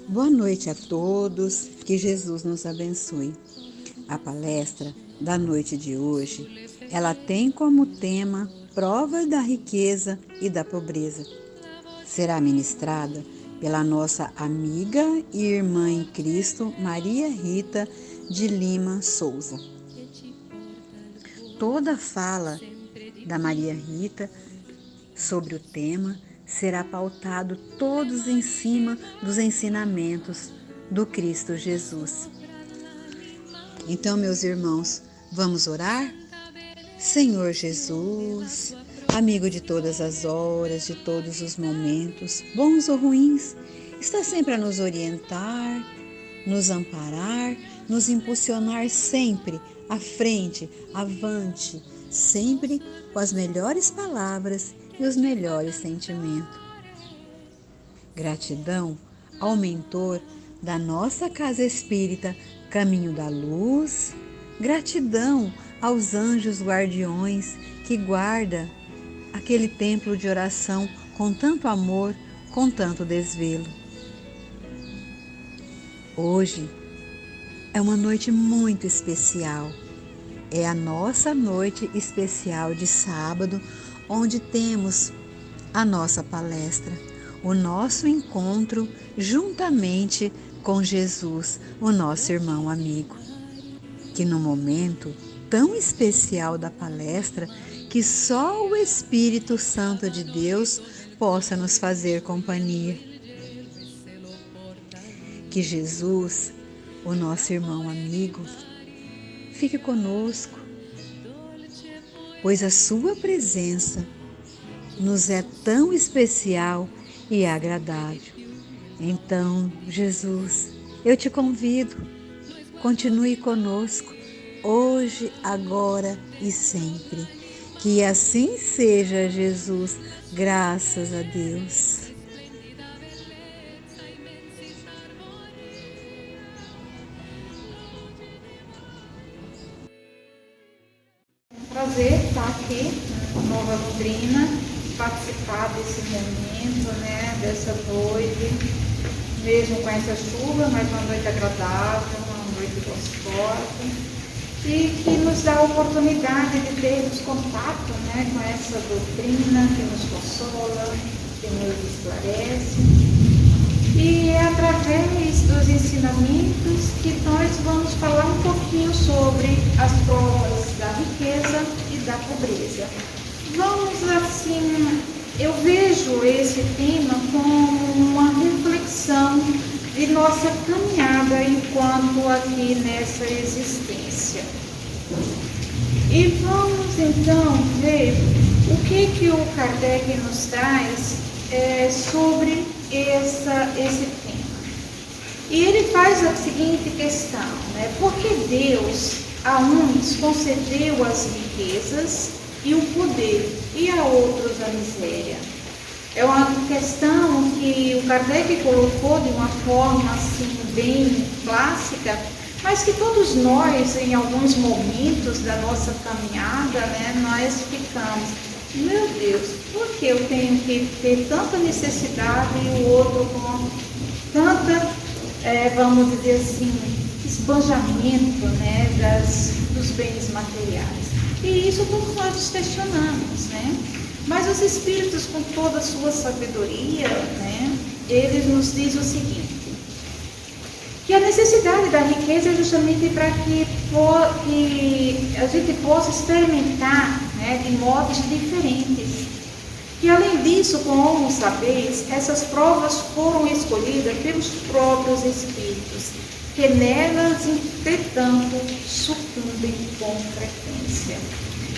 Boa noite a todos, que Jesus nos abençoe. A palestra da noite de hoje, ela tem como tema provas da riqueza e da pobreza. Será ministrada pela nossa amiga e irmã em Cristo, Maria Rita de Lima Souza. Toda fala da Maria Rita sobre o tema será pautado todos em cima dos ensinamentos do Cristo Jesus. Então, meus irmãos, vamos orar? Senhor Jesus, amigo de todas as horas, de todos os momentos, bons ou ruins, está sempre a nos orientar, nos amparar, nos impulsionar sempre à frente, avante, sempre com as melhores palavras e os melhores sentimentos. Gratidão ao mentor da nossa casa espírita Caminho da Luz. Gratidão aos anjos guardiões que guarda aquele templo de oração com tanto amor, com tanto desvelo. Hoje é uma noite muito especial. É a nossa noite especial de sábado, onde temos a nossa palestra, o nosso encontro juntamente com Jesus, o nosso irmão amigo. Que no momento tão especial da palestra, que só o Espírito Santo de Deus possa nos fazer companhia. Que Jesus, o nosso irmão amigo, fique conosco, pois a sua presença nos é tão especial e agradável. Então, Jesus, eu te convido, continue conosco, hoje, agora e sempre. Que assim seja, Jesus, graças a Deus. Prazer estar aqui na Nova Londrina, participar desse momento, dessa noite, mesmo com essa chuva, mas uma noite agradável, uma noite gostosa, e que nos dá a oportunidade de termos contato com essa doutrina que nos consola, que nos esclarece. E é através dos ensinamentos que nós vamos falar um pouquinho sobre as provas da riqueza e da pobreza. Vamos assim, eu vejo esse tema como uma reflexão de nossa caminhada enquanto aqui nessa existência. E vamos então ver o que o Kardec nos traz sobre esse tema. E ele faz a seguinte questão, por que Deus a uns concedeu as riquezas e o poder e a outros a miséria? É uma questão que o Kardec colocou de uma forma assim bem clássica, mas que todos nós, em alguns momentos da nossa caminhada, nós ficamos, meu Deus, por que eu tenho que ter tanta necessidade e o outro com tanta, vamos dizer assim, esbanjamento dos bens materiais? E isso todos nós nos questionamos, Mas os Espíritos, com toda a sua sabedoria, eles nos dizem o seguinte, que a necessidade da riqueza é justamente para que a gente possa experimentar de modos diferentes. E além disso, como sabeis, essas provas foram escolhidas pelos próprios Espíritos, que nelas, entretanto, sucumbem com frequência.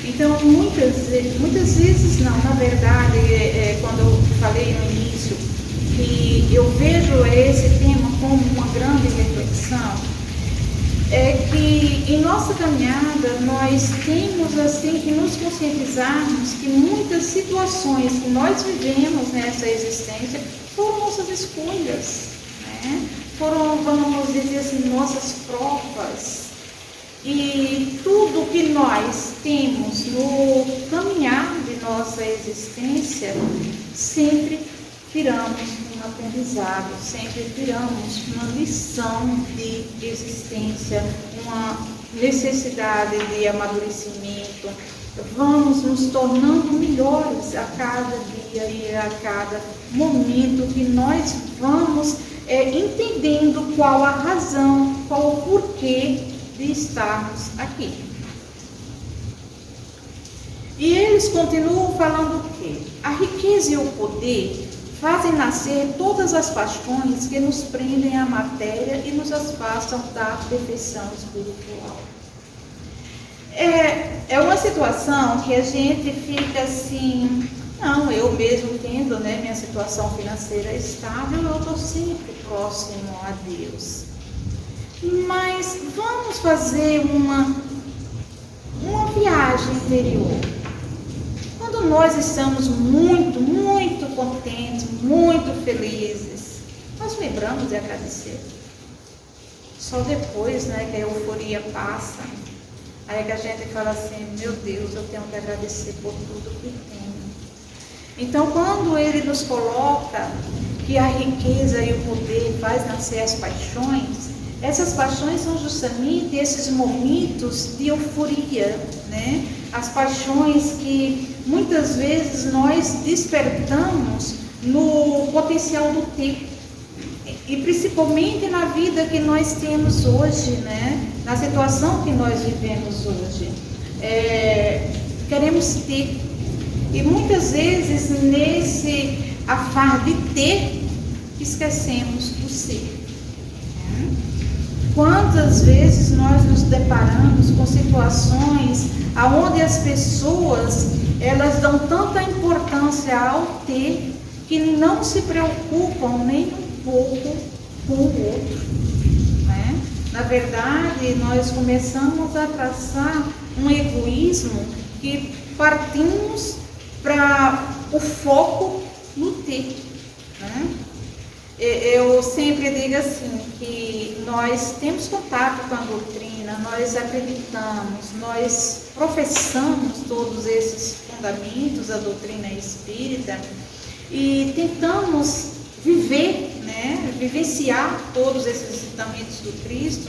Então, muitas vezes não, na verdade, quando eu falei no início, que eu vejo esse tema como uma grande reflexão, é que em nossa caminhada nós temos assim que nos conscientizarmos que muitas situações que nós vivemos nessa existência foram nossas escolhas, foram, vamos dizer assim, nossas provas. E tudo que nós temos no caminhar de nossa existência, sempre tiramos um aprendizado, sempre tiramos uma lição de existência, uma necessidade de amadurecimento. Vamos nos tornando melhores a cada dia e a cada momento que nós vamos entendendo qual a razão, qual o porquê de estarmos aqui. E eles continuam falando o quê? A riqueza e o poder fazem nascer todas as paixões que nos prendem à matéria e nos afastam da perfeição espiritual. É uma situação que a gente fica assim, não, eu mesmo tendo, né, minha situação financeira estável, eu estou sempre próximo a Deus. Mas vamos fazer uma viagem interior. Quando nós estamos muito, muito contentes, muito felizes, nós lembramos de agradecer. Só depois, né, que a euforia passa, aí que a gente fala assim, meu Deus, eu tenho que agradecer por tudo que tenho. Então, quando ele nos coloca que a riqueza e o poder faz nascer as paixões, essas paixões são justamente esses momentos de euforia, né? As paixões que muitas vezes nós despertamos no potencial do tempo. E principalmente na vida que nós temos hoje, né? Na situação que nós vivemos hoje. Queremos ter. E muitas vezes nesse afar de ter, esquecemos do ser. Quantas vezes nós nos deparamos com situações onde as pessoas elas dão tanta importância ao ter que não se preocupam nem um pouco com o outro, né? Na verdade, nós começamos a traçar um egoísmo que partimos para o foco no ter, né? Eu sempre digo assim, que nós temos contato com a doutrina, nós acreditamos, nós professamos todos esses fundamentos da doutrina espírita e tentamos viver, né, vivenciar todos esses fundamentos do Cristo,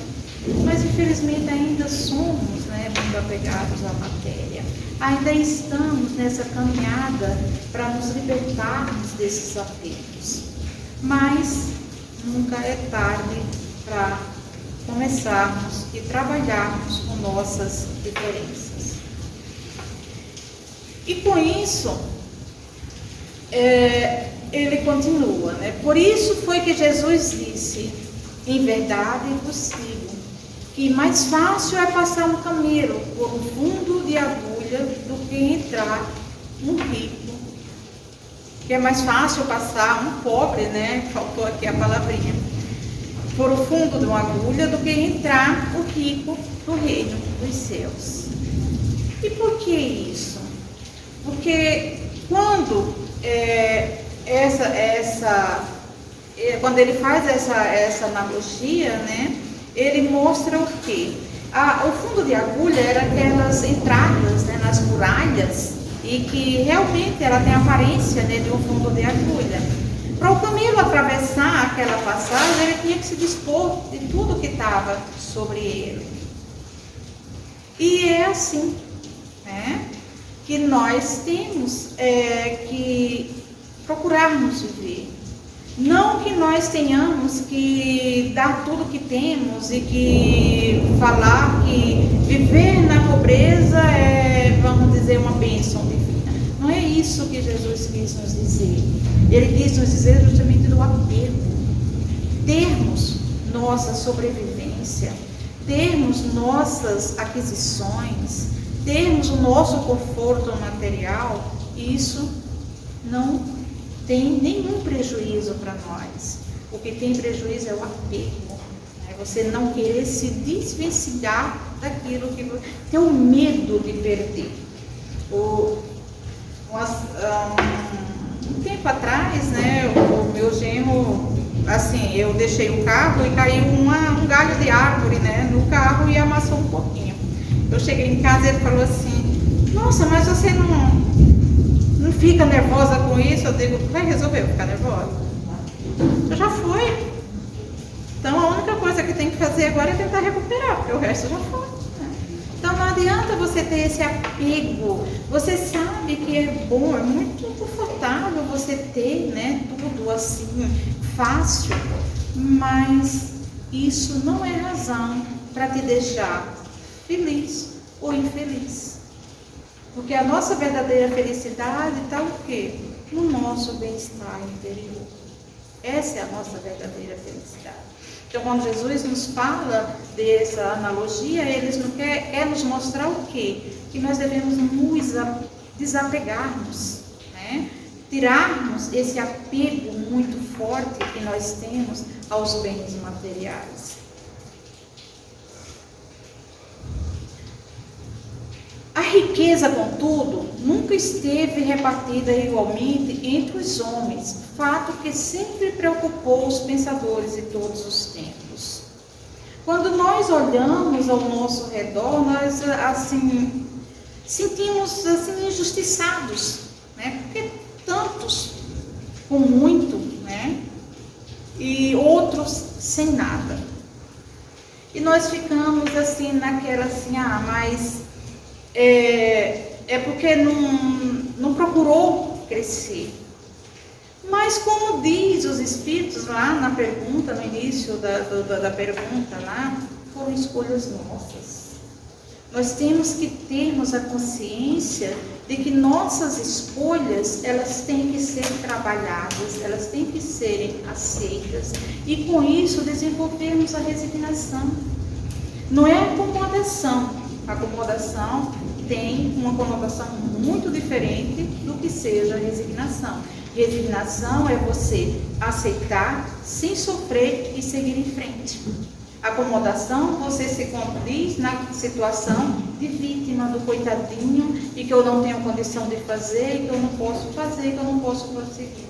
mas infelizmente ainda somos, né, muito apegados à matéria. Ainda estamos nessa caminhada para nos libertarmos desses apegos. Mas nunca é tarde para começarmos e trabalharmos com nossas diferenças. E com isso, ele continua, né? Por isso foi que Jesus disse, em verdade vos digo, que mais fácil é passar um camelo por um fundo de agulha do que entrar um rico. Que é mais fácil passar um pobre, né? Faltou aqui a palavrinha, por o fundo de uma agulha do que entrar o rico no reino dos céus. E por que isso? Porque quando quando ele faz essa analogia, né? Ele mostra o quê? O fundo de agulha era aquelas entradas, né, nas muralhas, e que realmente ela tem a aparência, né, de um fundo de agulha. Para o camelo atravessar aquela passagem, ele tinha que se dispor de tudo que estava sobre ele. E é assim, né, que nós temos que procurarmos viver. Não que nós tenhamos que dar tudo que temos e que falar que viver na pobreza é, vamos dizer, uma bênção divina. Não é isso que Jesus quis nos dizer. Ele quis nos dizer justamente do apego. Termos nossa sobrevivência, termos nossas aquisições, termos o nosso conforto material, isso não tem nenhum prejuízo para nós. O que tem prejuízo é o apego, né? Você não querer se desvencilhar daquilo que você tem o medo de perder. Um tempo atrás, né, o meu genro, assim, eu deixei o carro e caiu um galho de árvore, né, no carro e amassou um pouquinho. Eu cheguei em casa e ele falou assim, nossa, mas você não fica nervosa com isso, eu digo, vai resolver ficar nervosa? Já foi. Então a única coisa que tem que fazer agora é tentar recuperar, porque o resto já foi. Então não adianta você ter esse apego. Você sabe que é bom, é muito confortável você ter, né, tudo assim, fácil, mas isso não é razão para te deixar feliz ou infeliz. Porque a nossa verdadeira felicidade está o quê? No nosso bem-estar interior. Essa é a nossa verdadeira felicidade. Então, quando Jesus nos fala dessa analogia, ele quer nos mostrar o quê? Que nós devemos nos desapegarmos, né? Tirarmos esse apego muito forte que nós temos aos bens materiais. A riqueza, contudo, nunca esteve repartida igualmente entre os homens, fato que sempre preocupou os pensadores de todos os tempos. Quando nós olhamos ao nosso redor, nós assim sentimos assim injustiçados, né? Porque tantos com muito, né? E outros sem nada. E nós ficamos assim naquela assim, mas é porque não procurou crescer. Mas como diz os Espíritos lá na pergunta, no início da pergunta lá, foram escolhas nossas. Nós temos que termos a consciência de que nossas escolhas, elas têm que ser trabalhadas, elas têm que serem aceitas. E com isso desenvolvermos a resignação. Não é acomodação. A acomodação tem uma conotação muito diferente do que seja a resignação. Resignação é você aceitar sem sofrer e seguir em frente. Acomodação, você se condiz na situação de vítima, do coitadinho, e que eu não tenho condição de fazer, e que eu não posso fazer, que eu não posso prosseguir.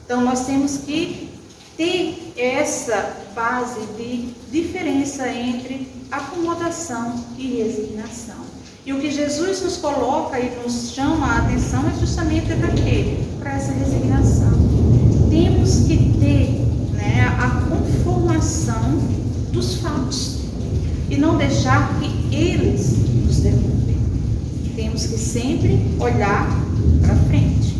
Então nós temos que ter essa base de diferença entre acomodação e resignação. E o que Jesus nos coloca e nos chama a atenção é justamente para quê? Para essa resignação. Temos que ter, né, a conformação dos fatos e não deixar que eles nos derrubem. Temos que sempre olhar para frente.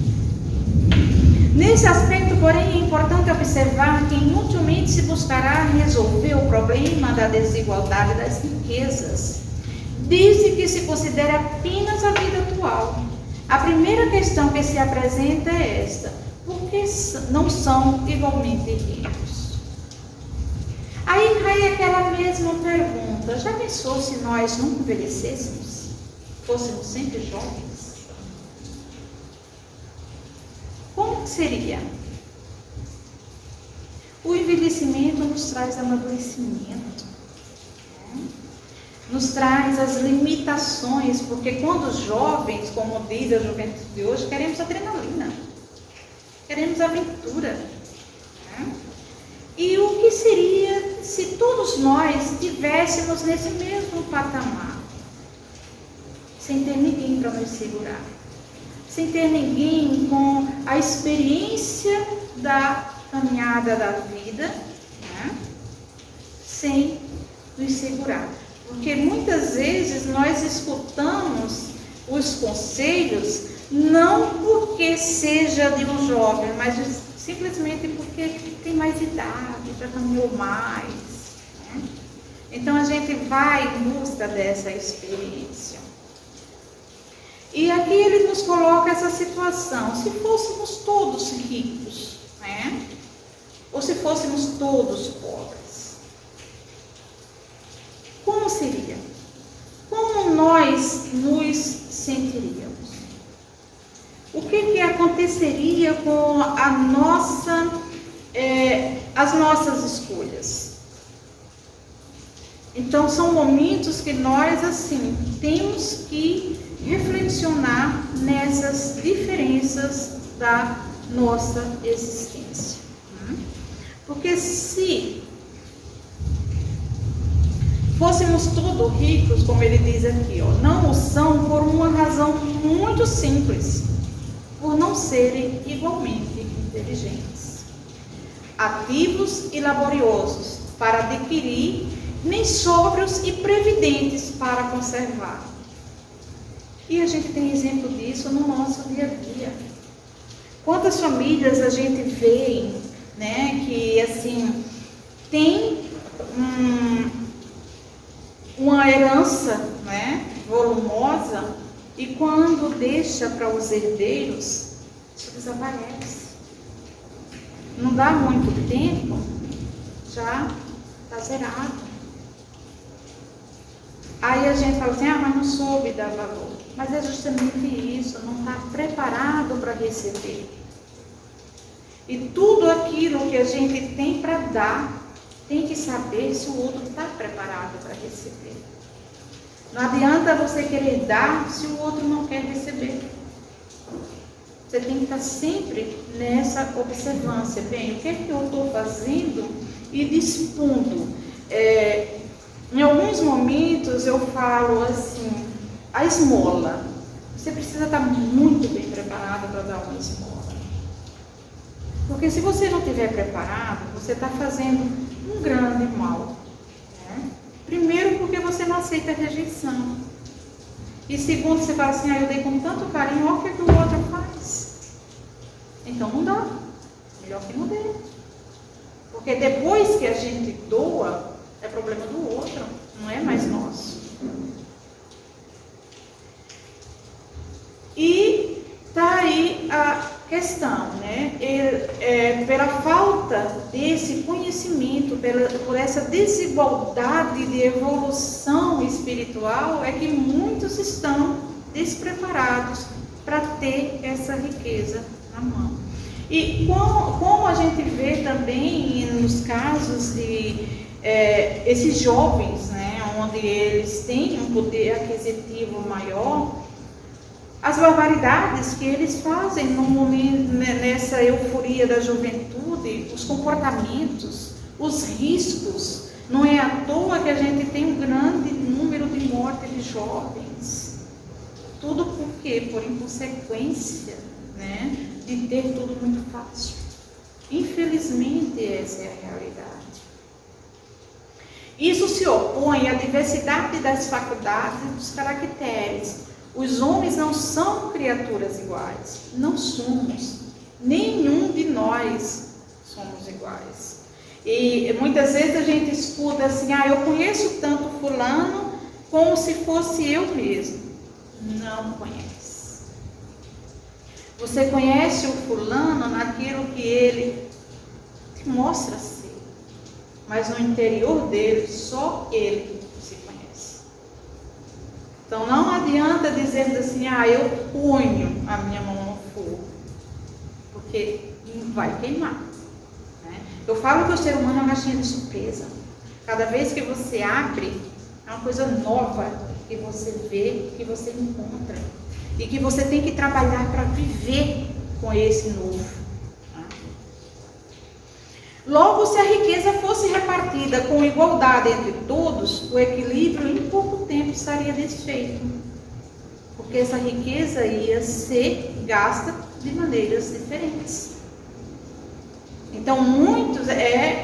Nesse aspecto, porém, é importante observar que inutilmente se buscará resolver o problema da desigualdade das riquezas, desde que se considere apenas a vida atual. A primeira questão que se apresenta é esta: por que não são igualmente ricos? Aí cai aquela mesma pergunta: já pensou se nós nunca envelhecêssemos? Fôssemos sempre jovens? Como seria? O envelhecimento nos traz amadurecimento, né? Nos traz as limitações, porque quando os jovens, como diz a juventude de hoje, queremos adrenalina, queremos aventura, né? E o que seria se todos nós estivéssemos nesse mesmo patamar, sem ter ninguém para nos segurar, sem ter ninguém com a experiência da caminhada da vida, né? Sem nos segurar? Porque muitas vezes nós escutamos os conselhos não porque seja de um jovem, mas simplesmente porque tem mais idade, já caminhou mais, né? Então a gente vai em busca dessa experiência. E aqui ele nos coloca essa situação: se fôssemos todos ricos, né? Ou se fôssemos todos pobres, como seria? Como nós nos sentiríamos? O que aconteceria com as nossas escolhas? Então são momentos que nós assim temos que reflexionar nessas diferenças da nossa existência. Porque se fôssemos todos ricos, como ele diz aqui, não o são por uma razão muito simples. por não serem igualmente inteligentes, ativos e laboriosos para adquirir, nem sóbrios e previdentes para conservar. E a gente tem exemplo disso no nosso dia a dia. Quantas famílias a gente vê, né, que assim tem uma herança, né, volumosa, e quando deixa para os herdeiros, isso desaparece. Não dá muito tempo, já está zerado. Aí a gente fala assim, mas não soube dar valor. Mas é justamente isso, não está preparado para receber. E tudo aquilo que a gente tem para dar, tem que saber se o outro está preparado para receber. Não adianta você querer dar se o outro não quer receber. Você tem que estar sempre nessa observância. Bem, o que é que eu estou fazendo e dispondo? Em alguns momentos eu falo assim, a esmola. Você precisa estar muito bem preparado para dar uma esmola. Porque se você não estiver preparado, você está fazendo um grande mal. Né? Primeiro porque você não aceita a rejeição. E segundo, você fala assim, eu dei com tanto carinho, olha o que o outro faz. Então não dá. Melhor que não dê. Porque depois que a gente doa, é problema do outro, não é mais nosso. E tá aí a questão, né? Pela falta desse conhecimento, por essa desigualdade de evolução espiritual, é que muitos estão despreparados para ter essa riqueza na mão. E como a gente vê também nos casos de esses jovens, né, onde eles têm um poder aquisitivo maior, as barbaridades que eles fazem no momento, nessa euforia da juventude, os comportamentos, os riscos, não é à toa que a gente tem um grande número de mortes de jovens. Tudo por quê? Por inconsequência, né, de ter tudo muito fácil. Infelizmente, essa é a realidade. Isso se opõe à diversidade das faculdades e dos caracteres. Os homens não são criaturas iguais. Não somos. Nenhum de nós somos iguais. E muitas vezes a gente escuta assim, eu conheço tanto fulano como se fosse eu mesmo. Não conhece. Você conhece o fulano naquilo que ele te mostra ser. Mas no interior dele, só ele se conhece. Então não adianta dizer assim, eu ponho a minha mão no fogo, porque vai queimar. Né? Eu falo que o ser humano é uma caixinha de surpresa. Cada vez que você abre, é uma coisa nova que você vê, que você encontra. E que você tem que trabalhar para viver com esse novo. Logo, se a riqueza fosse repartida com igualdade entre todos, o equilíbrio em pouco tempo estaria desfeito. Porque essa riqueza ia ser gasta de maneiras diferentes. Então, muitos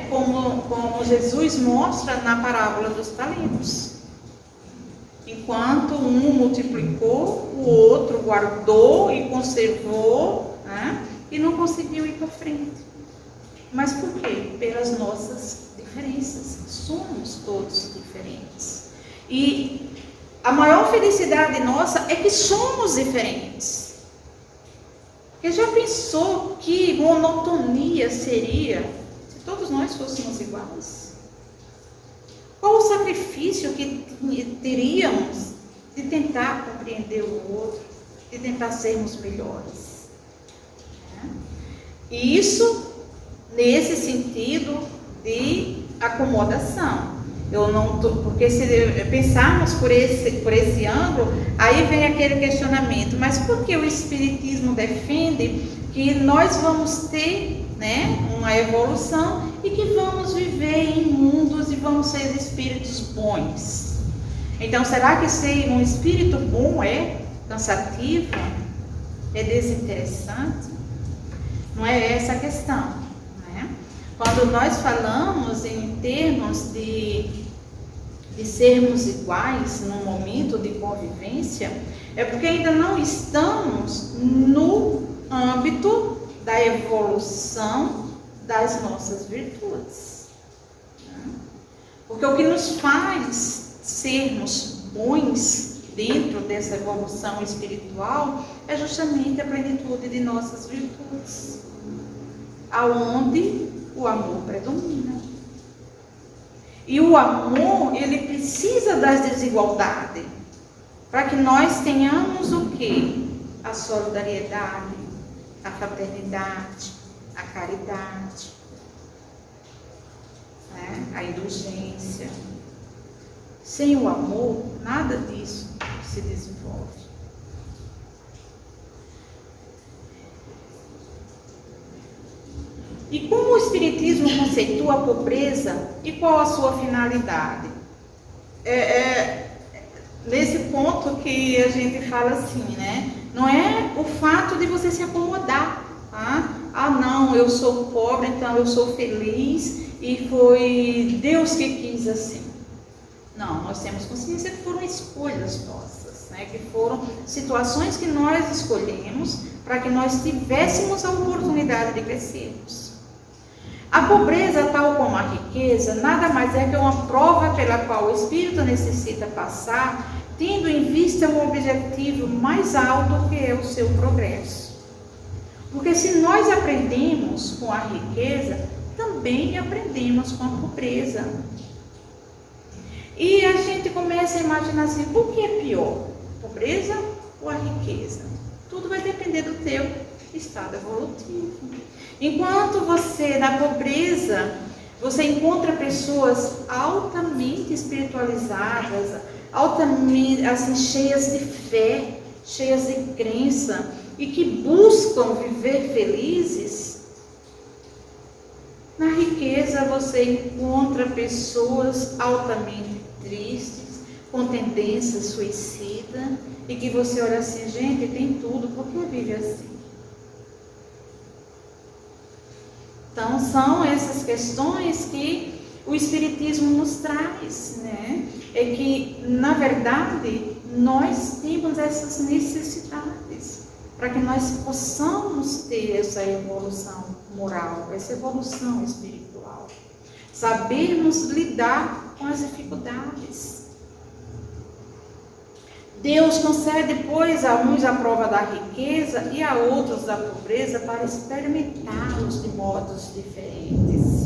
como Jesus mostra na parábola dos talentos. Enquanto um multiplicou, o outro guardou e conservou, e não conseguiu ir para frente. Mas por quê? Pelas nossas diferenças. Somos todos diferentes. E a maior felicidade nossa é que somos diferentes. Porque já pensou que monotonia seria se todos nós fôssemos iguais? Qual o sacrifício que teríamos de tentar compreender o outro, de tentar sermos melhores? E isso nesse sentido de acomodação. Porque se pensarmos por esse ângulo, aí vem aquele questionamento, mas por que o Espiritismo defende que nós vamos ter, uma evolução e que vamos viver em mundos e vamos ser espíritos bons? Então, será que ser um espírito bom é cansativo? É desinteressante? Não é essa a questão, né? Quando nós falamos em termos de sermos iguais num momento de convivência, é porque ainda não estamos no âmbito da evolução das nossas virtudes. Porque o que nos faz sermos bons dentro dessa evolução espiritual é justamente a plenitude de nossas virtudes, aonde o amor predomina. E o amor, ele precisa das desigualdades, para que nós tenhamos o quê? A solidariedade, a fraternidade, a caridade, né? A indulgência. Sem o amor, nada disso se desenvolve. E como o Espiritismo conceitua a pobreza e qual a sua finalidade? Nesse ponto que a gente fala assim, né? Não é o fato de você se acomodar, tá? Ah, não, eu sou pobre, então eu sou feliz e foi Deus que quis assim. Não, nós temos consciência que foram escolhas nossas, né? Que foram situações que nós escolhemos para que nós tivéssemos a oportunidade de crescermos. A pobreza, tal como a riqueza, nada mais é que uma prova pela qual o espírito necessita passar, tendo em vista um objetivo mais alto que é o seu progresso. Porque se nós aprendemos com a riqueza, também aprendemos com a pobreza. E a gente começa a imaginar assim, o que é pior? A pobreza ou a riqueza? Tudo vai depender do teu estado evolutivo. Enquanto você, na pobreza, você encontra pessoas altamente espiritualizadas, altamente, assim, cheias de fé, cheias de crença e que buscam viver felizes. Na riqueza você encontra pessoas altamente tristes, com tendência suicida e que você olha assim, gente, tem tudo, por que vive assim? Então, são essas questões que o Espiritismo nos traz, né? É que, na verdade, nós temos essas necessidades para que nós possamos ter essa evolução moral, essa evolução espiritual. Sabermos lidar com as dificuldades. Deus concede, pois, a uns a prova da riqueza e a outros da pobreza para experimentá-los de modos diferentes.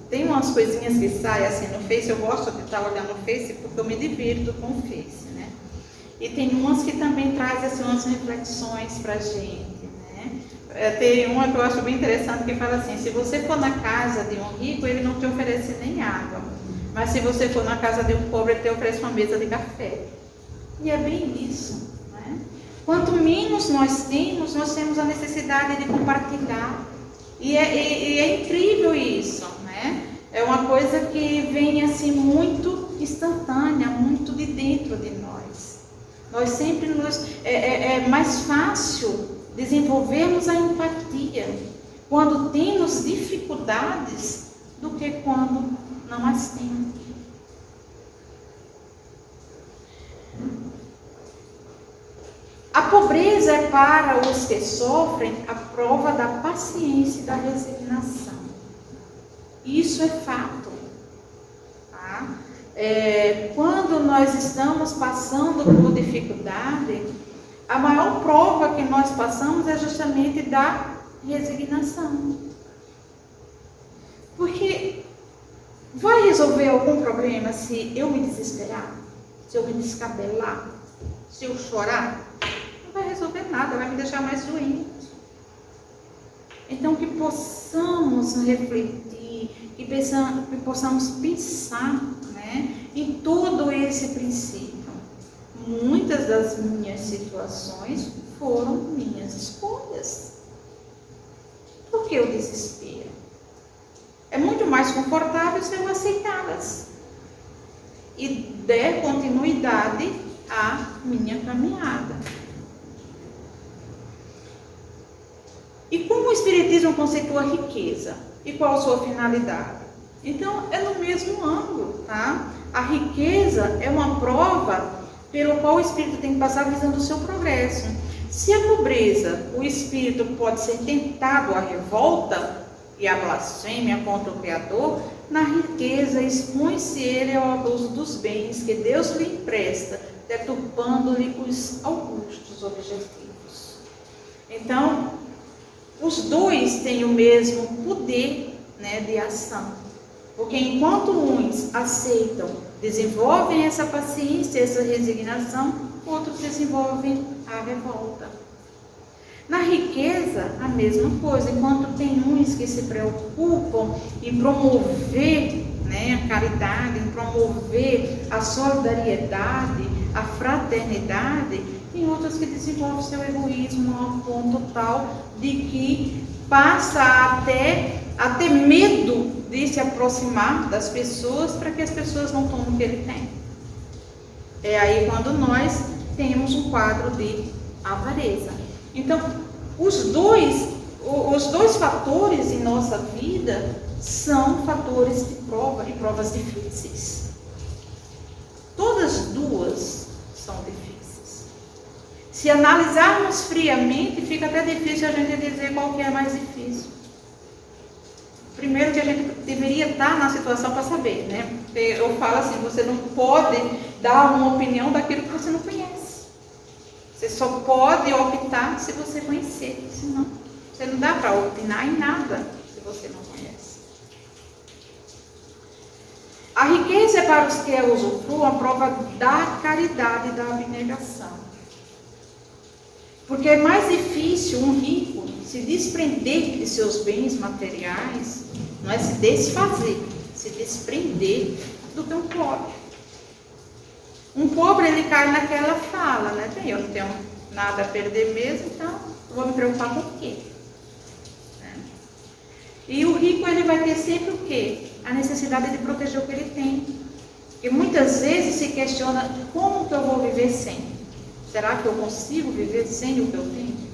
Tem umas coisinhas que saem assim no Face, eu gosto de estar olhando no Face porque eu me divirto com o Face, né? E tem umas que também trazem assim, umas reflexões para a gente, né? Tem uma que eu acho bem interessante que fala assim, se você for na casa de um rico, ele não te oferece nem água. Mas se você for na casa de um pobre, ele te oferece uma mesa de café. E é bem isso, né? Quanto menos nós temos a necessidade de compartilhar. E é incrível isso, né? É uma coisa que vem assim muito instantânea, muito de dentro de nós. Nós sempre é mais fácil desenvolvermos a empatia quando temos dificuldades do que quando não as temos. A pobreza é para os que sofrem a prova da paciência e da resignação. Isso é fato. Tá? Quando nós estamos passando por dificuldade, a maior prova que nós passamos é justamente da resignação. Porque vai resolver algum problema se eu me desesperar? Se eu me descabelar? Se eu chorar? Não vai resolver nada, vai me deixar mais doente. Então, que possamos refletir, que possamos pensar, né, em todo esse princípio. Muitas das minhas situações foram minhas escolhas. Por que o desespero? É muito mais confortável se eu aceitá-las e der continuidade a minha caminhada. E como o Espiritismo conceitua a riqueza? E qual a sua finalidade? Então, é no mesmo ângulo, tá? A riqueza é uma prova pelo qual o espírito tem que passar visando o seu progresso. Se a pobreza, o espírito pode ser tentado à revolta e à blasfêmia contra o Criador, na riqueza expõe-se ele ao abuso dos bens que Deus lhe empresta, deturpando-lhe os augustos objetivos. Então, os dois têm o mesmo poder, né, de ação. Porque enquanto uns aceitam, desenvolvem essa paciência, essa resignação, outros desenvolvem a revolta. Na riqueza, a mesma coisa. Enquanto tem uns que se preocupam em promover, né, a caridade, em promover a solidariedade, a fraternidade, tem outros que desenvolvem seu egoísmo a um ponto tal de que passa até a ter medo de se aproximar das pessoas para que as pessoas não tomem o que ele tem. É aí quando nós temos um quadro de avareza. Então, os dois fatores em nossa vida são fatores de prova e provas difíceis. Todas duas são difíceis. Se analisarmos friamente, fica até difícil a gente dizer qual que é mais difícil. Primeiro que a gente deveria estar na situação para saber, né? Porque eu falo assim, você não pode dar uma opinião daquilo que você não conhece. Você só pode optar se você conhecer, senão você não dá para opinar em nada se você não conhece. A riqueza é para os que a usufruam a prova da caridade e da abnegação. Porque é mais difícil um rico se desprender de seus bens materiais, não é se desfazer, se desprender do que um pobre. Um pobre, ele cai naquela fala, né? Eu não tenho nada a perder mesmo, então eu vou me preocupar com o quê? E o rico, ele vai ter sempre o quê? A necessidade de proteger o que ele tem. E muitas vezes se questiona, como que eu vou viver sem? Será que eu consigo viver sem o que eu tenho?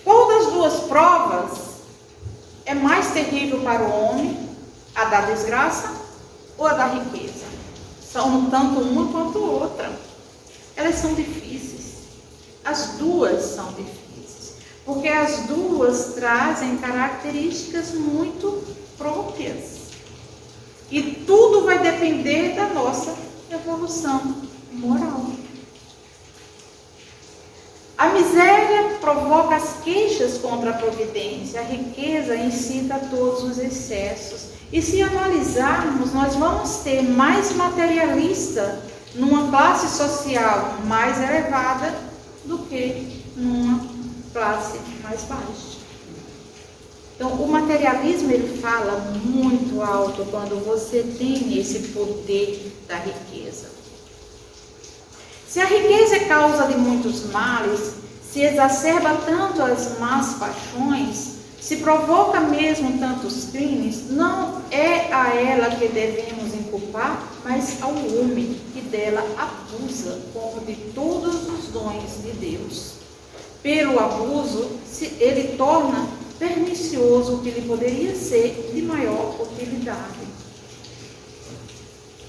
Qual das duas provas é mais terrível para o homem? A da desgraça ou a da riqueza? São tanto uma quanto outra. Elas são difíceis. As duas são difíceis. Porque as duas trazem características muito próprias. E tudo vai depender da nossa evolução moral. A miséria provoca as queixas contra a providência, a riqueza incita a todos os excessos. E se analisarmos, nós vamos ter mais materialista numa classe social mais elevada do que numa classe mais baixa. Então, o materialismo, ele fala muito alto quando você tem esse poder da riqueza. Se a riqueza é causa de muitos males, se exacerba tanto as más paixões, se provoca mesmo tantos crimes, não é a ela que devemos inculpar, mas ao homem que dela abusa, como de todos os dons de Deus. Pelo abuso, ele torna pernicioso o que lhe poderia ser de maior utilidade.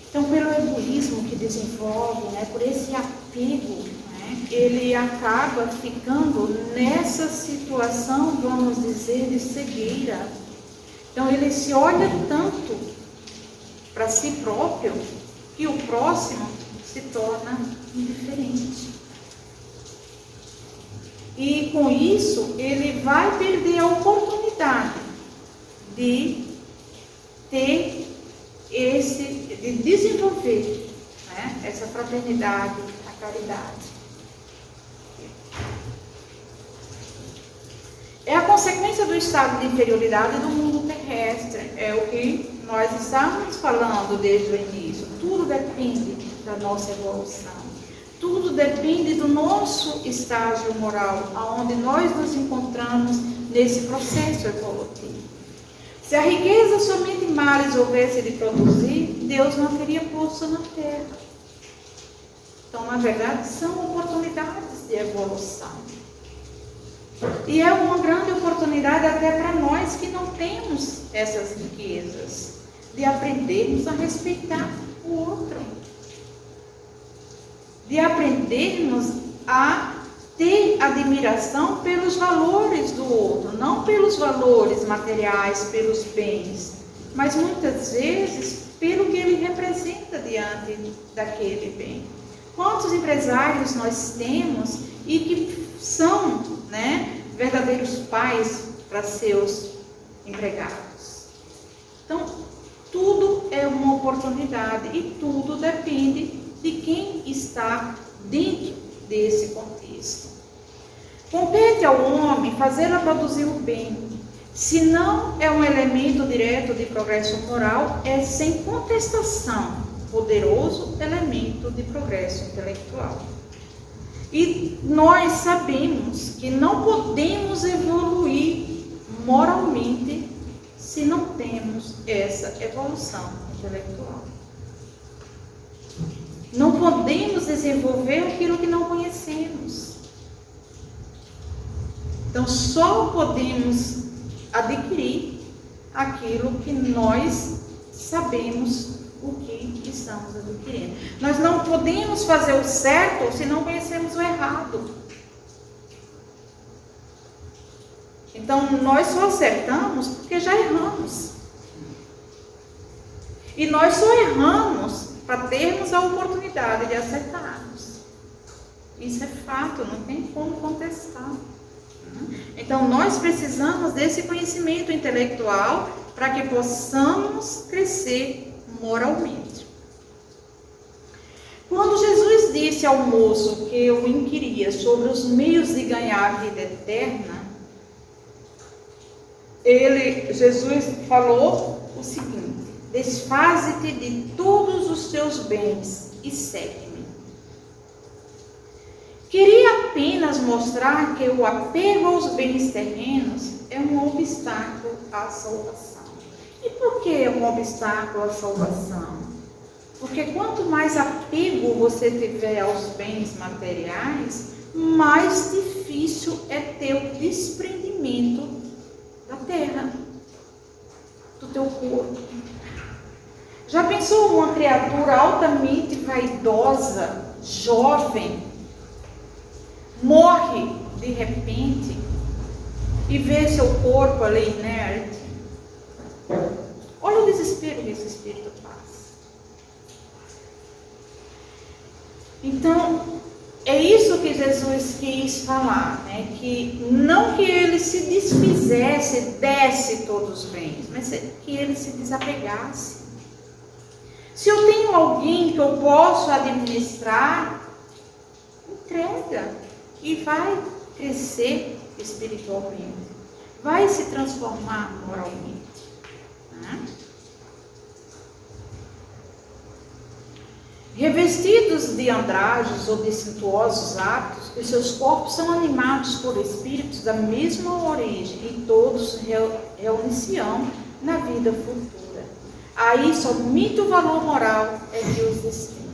Então, pelo egoísmo que desenvolve, né, por esse apego, né, ele acaba ficando nessa situação, vamos dizer, de cegueira. Então, ele se olha tanto para si próprio que o próximo se torna indiferente. E com isso, ele vai perder a oportunidade de ter de desenvolver, né, essa fraternidade, a caridade. É a consequência do estado de inferioridade do mundo terrestre, é o que nós estamos falando desde o início. Tudo depende da nossa evolução. Tudo depende do nosso estágio moral, aonde nós nos encontramos nesse processo evolutivo. Se a riqueza somente males houvesse de produzir, Deus não teria posto na terra. Então, na verdade, são oportunidades de evolução. E é uma grande oportunidade até para nós que não temos essas riquezas, de aprendermos a respeitar o outro, de aprendermos a ter admiração pelos valores do outro, não pelos valores materiais, pelos bens, mas muitas vezes pelo que ele representa diante daquele bem. Quantos empresários nós temos e que são, verdadeiros pais para seus empregados? Então, tudo é uma oportunidade e tudo depende de quem está dentro desse contexto. Compete ao homem fazê-la produzir o bem. Se não é um elemento direto de progresso moral, é sem contestação poderoso elemento de progresso intelectual. E nós sabemos que não podemos evoluir moralmente se não temos essa evolução intelectual. Não podemos desenvolver aquilo que não conhecemos. Então, só podemos adquirir aquilo que nós sabemos o que estamos adquirindo. Nós não podemos fazer o certo se não conhecemos o errado. Então, nós só acertamos porque já erramos. E nós só erramos para termos a oportunidade de acertarmos. Isso é fato, não tem como contestar. Então, nós precisamos desse conhecimento intelectual para que possamos crescer moralmente. Quando Jesus disse ao moço que o inquiria sobre os meios de ganhar a vida eterna, Jesus falou o seguinte: desfaze-te de todos os teus bens e segue-me. Queria apenas mostrar que o apego aos bens terrenos é um obstáculo à salvação. E por que é um obstáculo à salvação? Porque quanto mais apego você tiver aos bens materiais, mais difícil é ter o desprendimento da terra, do teu corpo. Já pensou uma criatura altamente vaidosa, jovem, morre de repente e vê seu corpo ali inerte? Olha o desespero que esse espírito passa. Então, é isso que Jesus quis falar, que não que ele se desfizesse, desse todos os bens, mas que ele se desapegasse. Se eu tenho alguém que eu posso administrar, entrega e vai crescer espiritualmente, vai se transformar moralmente. Revestidos de andrajos ou de suntuosos hábitos, os seus corpos são animados por espíritos da mesma origem e todos reunir-se-ão na vida futura. Aí somente o valor moral é que os distingue.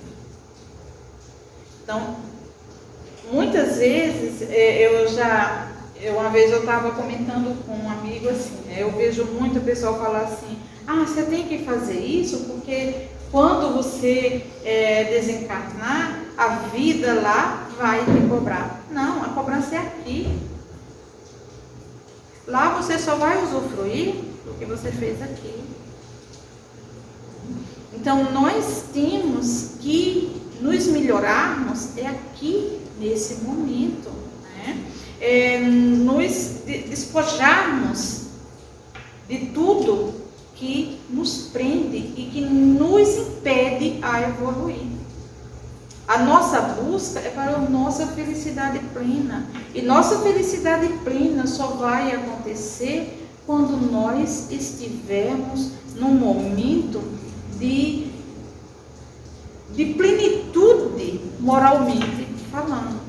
Então, muitas vezes, uma vez eu estava comentando com um amigo assim, eu vejo muito pessoal falar assim: você tem que fazer isso porque quando você desencarnar, a vida lá vai te cobrar. Não, a cobrança é aqui. Lá você só vai usufruir do que você fez aqui. Então, nós temos que nos melhorarmos aqui, nesse momento. Nos despojarmos de tudo que nos prende e que nos impede a evoluir. A nossa busca é para a nossa felicidade plena. E nossa felicidade plena só vai acontecer quando nós estivermos num momento de plenitude moralmente falando.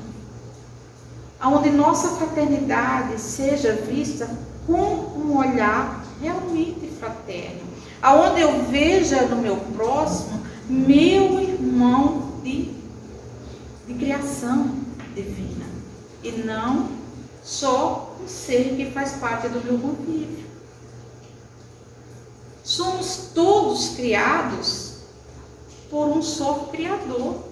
Onde nossa fraternidade seja vista com um olhar realmente fraterno, aonde eu veja no meu próximo meu irmão de criação divina, e não só um ser que faz parte do meu convívio. Somos todos criados por um só Criador.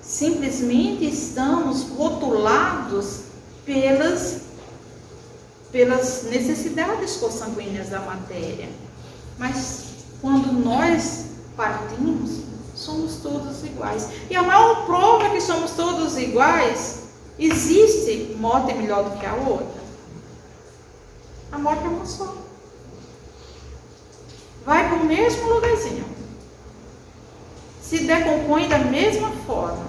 Simplesmente estamos rotulados pelas necessidades consanguíneas da matéria. Mas quando nós partimos, somos todos iguais. E a maior prova que somos todos iguais, existe morte melhor do que a outra? A morte é uma só. Vai para o mesmo lugarzinho. Se decompõe da mesma forma.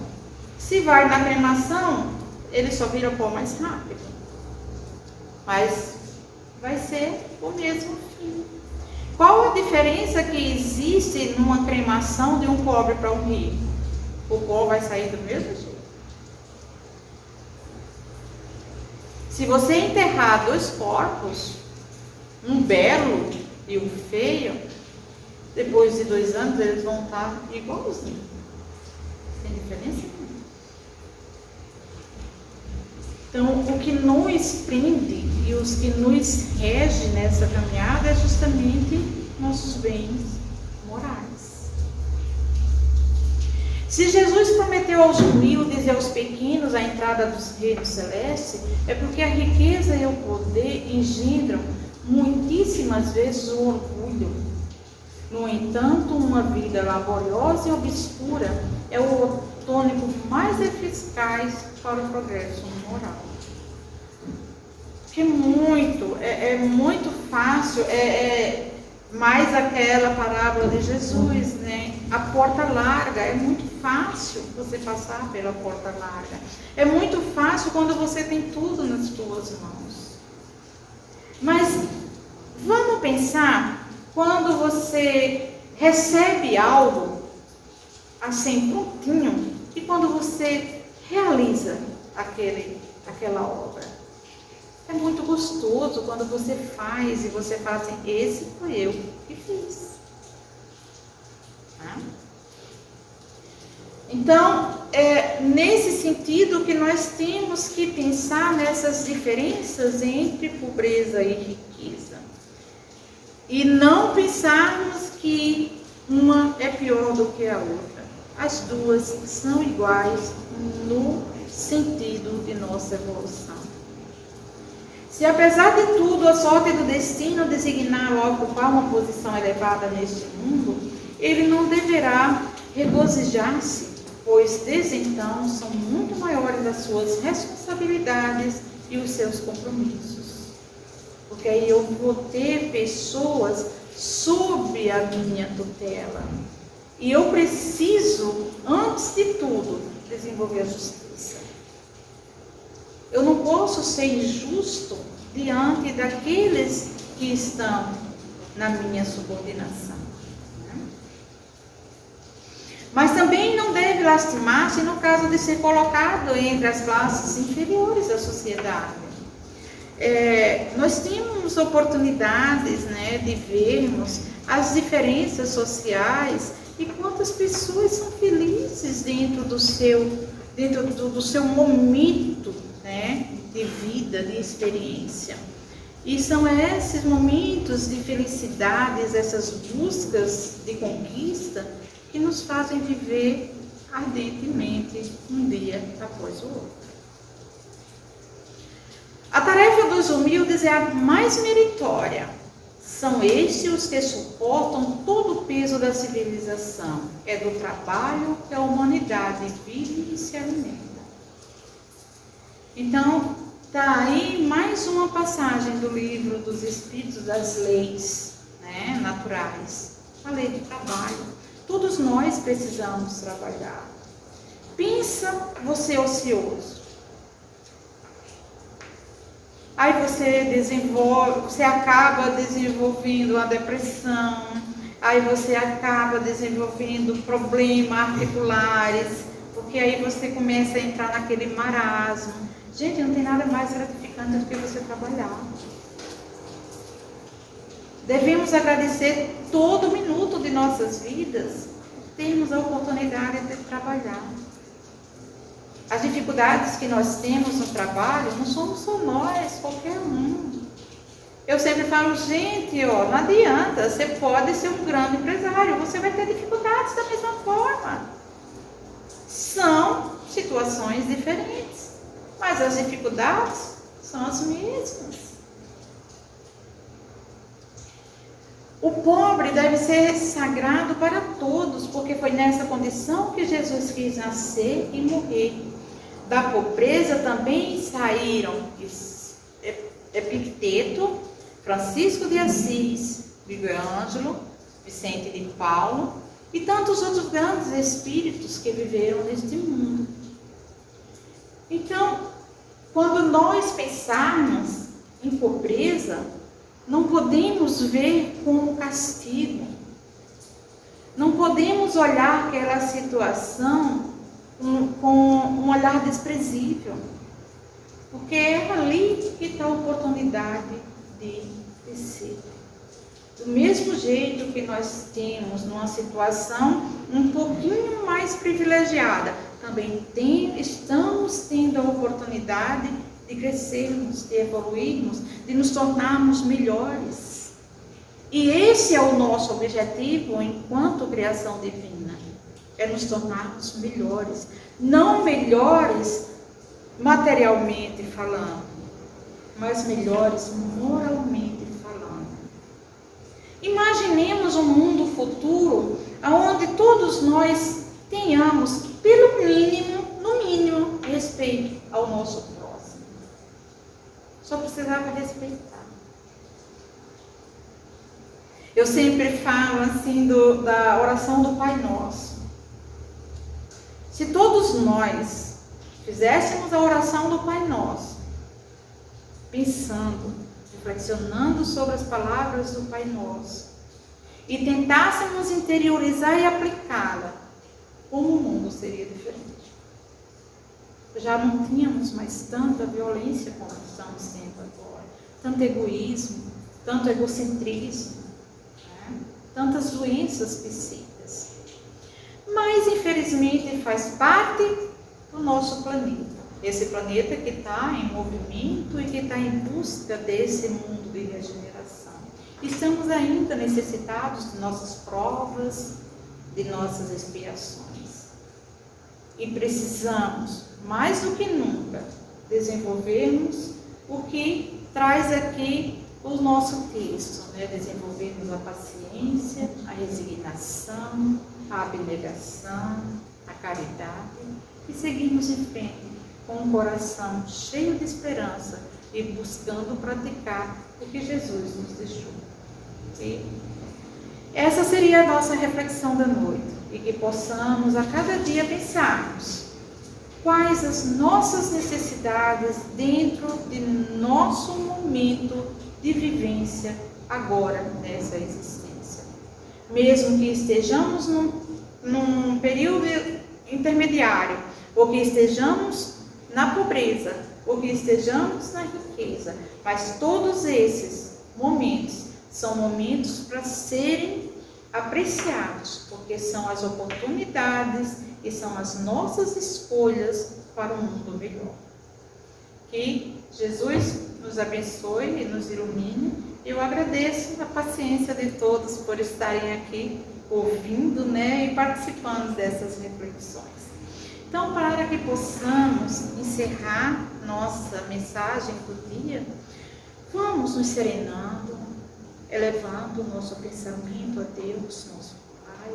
Se vai na cremação, ele só vira pó mais rápido. Mas vai ser o mesmo fim. Qual a diferença que existe numa cremação de um pobre para um rico? O pó vai sair do mesmo jeito. Se você enterrar dois corpos, um belo e um feio, depois de 2 anos eles vão estar igualzinhos. Tem diferença nenhuma. Então, o que nos prende e os que nos rege nessa caminhada é justamente nossos bens morais. Se Jesus prometeu aos humildes e aos pequenos a entrada dos reinos celestes, é porque a riqueza e o poder engendram muitíssimas vezes o orgulho. No entanto, uma vida laboriosa e obscura é o tônico mais eficaz para o progresso moral. Porque é muito fácil, mais aquela parábola de Jesus, né? A porta larga, é muito fácil você passar pela porta larga. É muito fácil quando você tem tudo nas suas mãos. Mas vamos pensar quando você recebe algo assim prontinho e quando você realiza aquela obra. É muito gostoso quando você faz e você fala assim, esse foi eu que fiz. Então, é nesse sentido que nós temos que pensar nessas diferenças entre pobreza e riqueza. E não pensarmos que uma é pior do que a outra. As duas são iguais no sentido de nossa evolução. Se apesar de tudo a sorte do destino designar a ocupar uma posição elevada neste mundo, ele não deverá regozijar-se, pois desde então são muito maiores as suas responsabilidades e os seus compromissos. Porque aí eu vou ter pessoas sob a minha tutela. E eu preciso, antes de tudo, desenvolver a justiça. Eu não posso ser injusto diante daqueles que estão na minha subordinação. Mas também não deve lastimar-se no caso de ser colocado entre as classes inferiores da sociedade. Nós temos oportunidades, né, de vermos as diferenças sociais e quantas pessoas são felizes dentro do seu momento, né, de vida, de experiência. E são esses momentos de felicidades, essas buscas de conquista, que nos fazem viver ardentemente um dia após o outro. A tarefa dos humildes é a mais meritória. São estes os que suportam todo o peso da civilização. É do trabalho que a humanidade vive e se alimenta. Então, está aí mais uma passagem do livro dos Espíritos das Leis, né, naturais. A lei do trabalho. Todos nós precisamos trabalhar. Pensa você ocioso. Aí você acaba desenvolvendo a depressão, aí você acaba desenvolvendo problemas articulares, porque aí você começa a entrar naquele marasmo. Gente, não tem nada mais gratificante do que você trabalhar. Devemos agradecer todo minuto de nossas vidas, termos a oportunidade de trabalhar. As dificuldades que nós temos no trabalho não somos só nós, qualquer um. Eu sempre falo, gente, não adianta, você pode ser um grande empresário, você vai ter dificuldades da mesma forma. São situações diferentes, mas as dificuldades são as mesmas. O pobre deve ser sagrado para todos, porque foi nessa condição que Jesus quis nascer e morrer. Da pobreza também saíram Epicteto, Francisco de Assis, Miguel Ângelo, Vicente de Paulo e tantos outros grandes espíritos que viveram neste mundo. Então, quando nós pensarmos em pobreza, não podemos ver como castigo. Não podemos olhar aquela situação com um olhar desprezível. Porque é ali que está a oportunidade de crescer. Do mesmo jeito que nós temos numa situação um pouquinho mais privilegiada, também estamos tendo a oportunidade de crescermos, de evoluirmos, de nos tornarmos melhores. E esse é o nosso objetivo enquanto criação divina, é nos tornarmos melhores. Não melhores materialmente falando, mas melhores moralmente falando. Imaginemos um mundo futuro onde todos nós tenhamos, pelo mínimo, no mínimo, respeito ao nosso próximo. Só precisava respeitar. Eu sempre falo assim da oração do Pai Nosso. Se todos nós fizéssemos a oração do Pai Nosso, pensando, reflexionando sobre as palavras do Pai Nosso, e tentássemos interiorizar e aplicá-la, como o mundo seria diferente. Já não tínhamos mais tanta violência como estamos tendo agora, tanto egoísmo, tanto egocentrismo, né? Tantas doenças psíquicas. Mas, infelizmente, faz parte do nosso planeta. Esse planeta que está em movimento e que está em busca desse mundo de regeneração. Estamos ainda necessitados de nossas provas, de nossas expiações. E precisamos, mais do que nunca, desenvolvermos o que traz aqui o nosso texto, né? Desenvolvermos a paciência, a resignação, a abnegação, a caridade e seguirmos em frente com um coração cheio de esperança e buscando praticar o que Jesus nos deixou. E essa seria a nossa reflexão da noite, e que possamos a cada dia pensarmos quais as nossas necessidades dentro de nosso momento de vivência agora nessa existência. Mesmo que estejamos num período intermediário, ou que estejamos na pobreza, ou que estejamos na riqueza, mas todos esses momentos são momentos para serem apreciados, porque são as oportunidades e são as nossas escolhas para um mundo melhor. Que Jesus nos abençoe e nos ilumine. Eu agradeço a paciência de todos por estarem aqui ouvindo, né, e participando dessas reflexões. Então, para que possamos encerrar nossa mensagem do dia, vamos nos serenando, elevando o nosso pensamento a Deus, nosso Pai,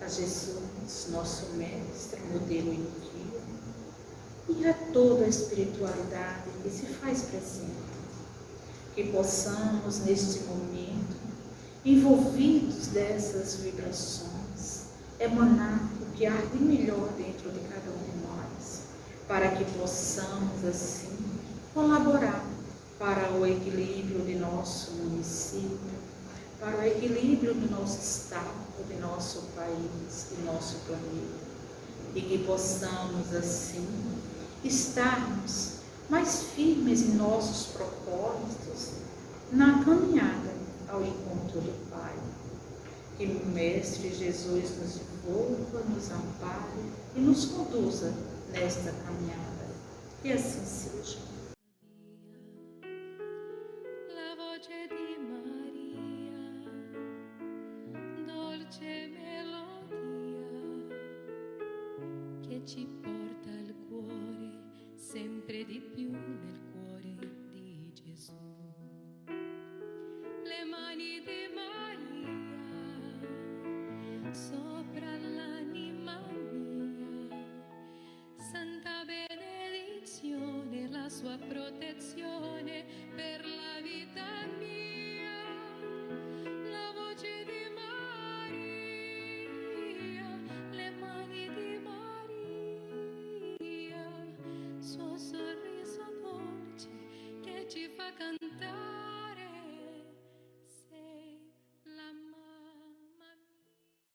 a Jesus, nosso Mestre, modelo e guia, e a toda a espiritualidade que se faz presente. Que possamos, neste momento, envolvidos dessas vibrações, emanar o que há de melhor dentro de cada um de nós, para que possamos, assim, colaborar para o equilíbrio de nosso município, para o equilíbrio do nosso estado, de nosso país, de nosso planeta, e que possamos, assim, estarmos mais firmes em nossos propósitos na caminhada ao encontro do Pai. Que o Mestre Jesus nos envolva, nos ampare e nos conduza nesta caminhada. E assim seja. La voce di Maria, dolce melodia, che ci porta al cuore, sempre di più nel cuore di Gesù. Le mani di Maria sopra l'anima mia, santa benedizione, la sua protezione per la vita mia. La voce di Maria, le mani di Maria, suo sorriso dolce che ci fa cantare